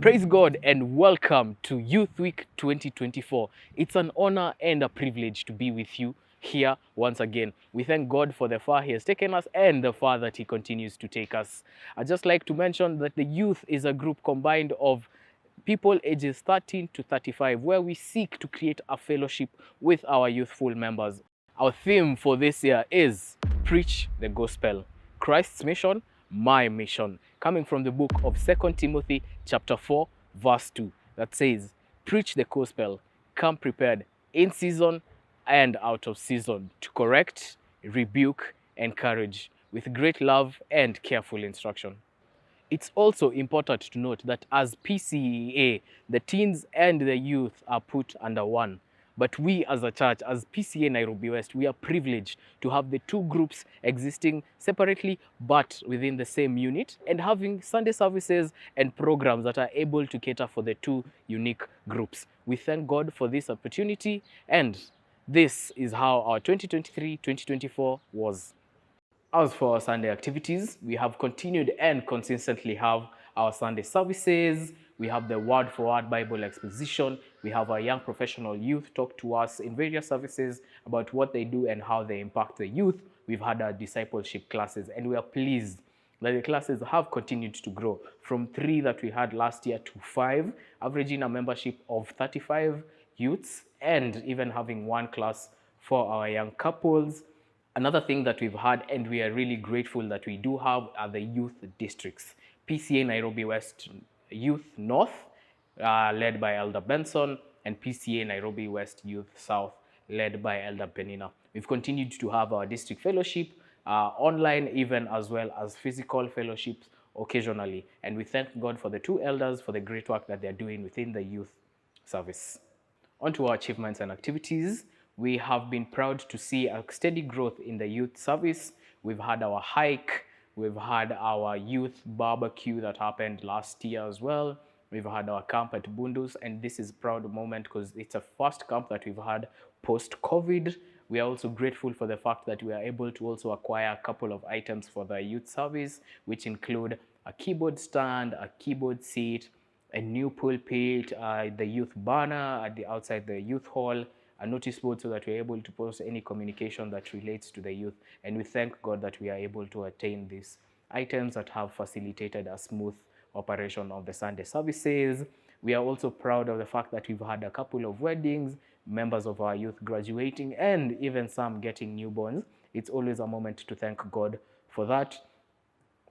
Praise God and welcome to Youth Week 2024. It's an honor and a privilege to be with you here once again. We thank God for the far He has taken us and the far that He continues to take us. I'd just like to mention that the youth is a group combined of people ages 13 to 35, where we seek to create a fellowship with our youthful members. Our theme for this year is Preach the Gospel. Christ's mission, my mission, coming from the book of 2 Timothy chapter 4, verse 2, that says, preach the gospel, come prepared in season and out of season to correct, rebuke, encourage with great love and careful instruction. It's also important to note that as PCEA, the teens and the youth are put under one. But we as a church, as PCA Nairobi West, we are privileged to have the two groups existing separately but within the same unit and having Sunday services and programs that are able to cater for the two unique groups. We thank God for this opportunity, and this is how our 2023-2024 was. As for our Sunday activities, we have continued and consistently have our Sunday services. We have the word for word Bible exposition. We have our young professional youth talk to us in various services about what they do and how they impact the youth. We've had our discipleship classes, and we are pleased that the classes have continued to grow from 3 that we had last year to 5, averaging a membership of 35 youths, and even having one class for our young couples. Another thing that we've had, and we are really grateful that we do have, are the youth districts. PCA Nairobi West Youth North, led by Elder Benson, and PCA Nairobi West Youth South, led by Elder Penina. We've continued to have our district fellowship online, even as well as physical fellowships occasionally. And we thank God for the two elders for the great work that they're doing within the youth service. On to our achievements and activities. We have been proud to see a steady growth in the youth service. We've had our hike, we've had our youth barbecue that happened last year as well. We've had our camp at Bundus, and this is a proud moment because it's a first camp that we've had post-COVID. We are also grateful for the fact that we are able to also acquire a couple of items for the youth service, which include a keyboard stand, a keyboard seat, a new pulpit, the youth banner at the outside the youth hall, a notice board so that we're able to post any communication that relates to the youth. And we thank God that we are able to attain these items that have facilitated a smooth operation of the Sunday services. We are also proud of the fact that we've had a couple of weddings, members of our youth graduating, and even some getting newborns. It's always a moment to thank God for that.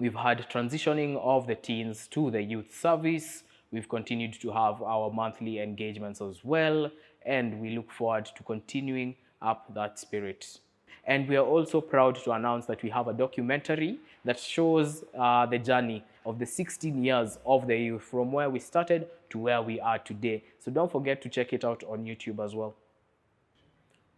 We've had transitioning of the teens to the youth service. We've continued to have our monthly engagements as well, and we look forward to continuing up that spirit. And we are also proud to announce that we have a documentary that shows the journey of the 16 years of the youth from where we started to where we are today. So don't forget to check it out on YouTube as well.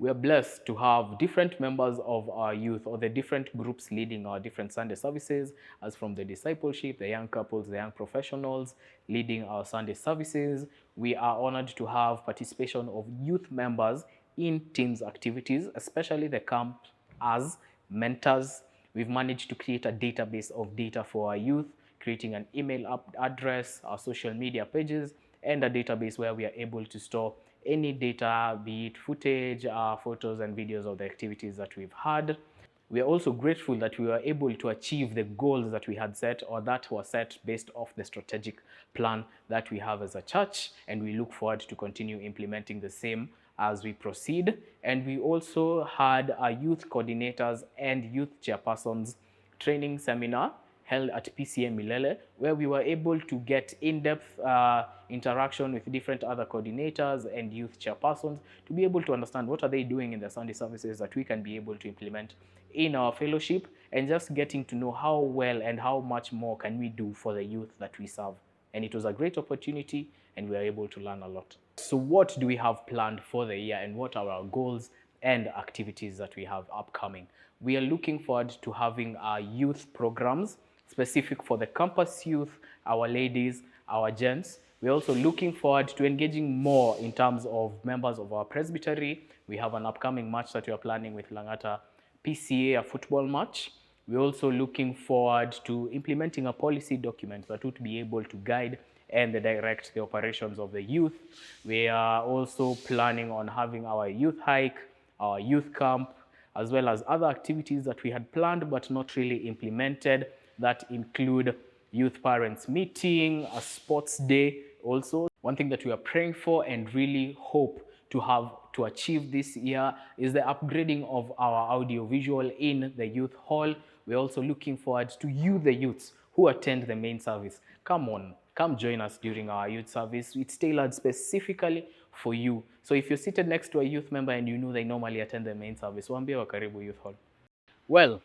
We are blessed to have different members of our youth, or the different groups leading our different Sunday services, as from the discipleship, the young couples, the young professionals leading our Sunday services. We are honored to have participation of youth members in teens activities, especially the camp as mentors. We've managed to create a database of data for our youth, creating an email address, our social media pages, and a database where we are able to store any data, be it footage, photos and videos of the activities that we've had. We are also grateful that we were able to achieve the goals that we had set, or that were set based off the strategic plan that we have as a church, and we look forward to continue implementing the same as we proceed. And we also had our youth coordinators and youth chairpersons training seminar held at PCA Milele, where we were able to get in-depth interaction with different other coordinators and youth chairpersons to be able to understand what are they doing in the Sunday services that we can be able to implement in our fellowship, and just getting to know how well and how much more can we do for the youth that we serve. And it was a great opportunity, and we were able to learn a lot. So what do we have planned for the year, and what are our goals and activities that we have upcoming? We are looking forward to having our youth programs specific for the campus youth, our ladies, our gents. We're also looking forward to engaging more in terms of members of our presbytery. We have an upcoming match that we are planning with Langata PCA, a football match. We're also looking forward to implementing a policy document that would be able to guide and they direct the operations of the youth. We are also planning on having our youth hike, our youth camp, as well as other activities that we had planned but not really implemented, that include youth parents meeting, a sports day also. One thing that we are praying for and really hope to have to achieve this year is the upgrading of our audiovisual in the youth hall. We're also looking forward to you, the youths who attend the main service. Come on, come join us during our youth service. It's tailored specifically for you. So if you're seated next to a youth member and you know they normally attend the main service, waambie wa karibu youth hall. Well,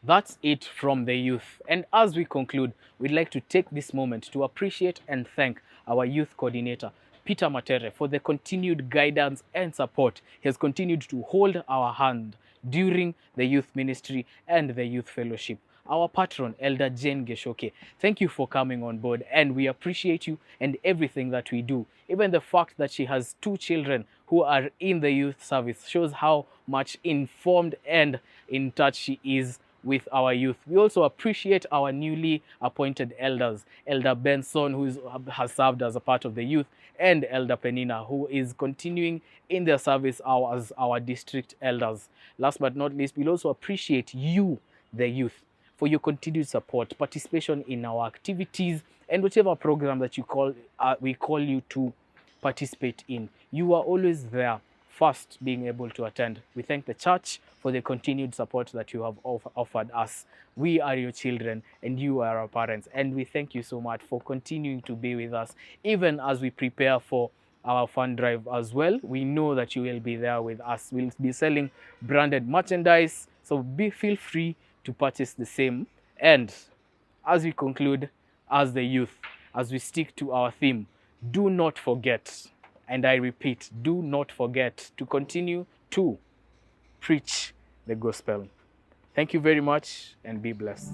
that's it from the youth. And as we conclude, we'd like to take this moment to appreciate and thank our youth coordinator, Peter Matere, for the continued guidance and support. He has continued to hold our hand during the youth ministry and the youth fellowship. Our patron, Elder Jane Geshoke, thank you for coming on board, and we appreciate you and everything that we do. Even the fact that she has 2 children who are in the youth service shows how much informed and in touch she is with our youth. We also appreciate our newly appointed elders, Elder Benson, who has served as a part of the youth, and Elder Penina, who is continuing in their service as our district elders. Last but not least, we'll also appreciate you, the youth, for your continued support, participation in our activities, and whichever program that we call you to participate in. You are always there, first being able to attend. We thank the church for the continued support that you have offered us. We are your children and you are our parents, and we thank you so much for continuing to be with us, even as we prepare for our fund drive as well. We know that you will be there with us. We'll be selling branded merchandise, so feel free to purchase the same. And as we conclude, as the youth, as we stick to our theme, do not forget, and I repeat, do not forget to continue to preach the gospel. Thank you very much and be blessed.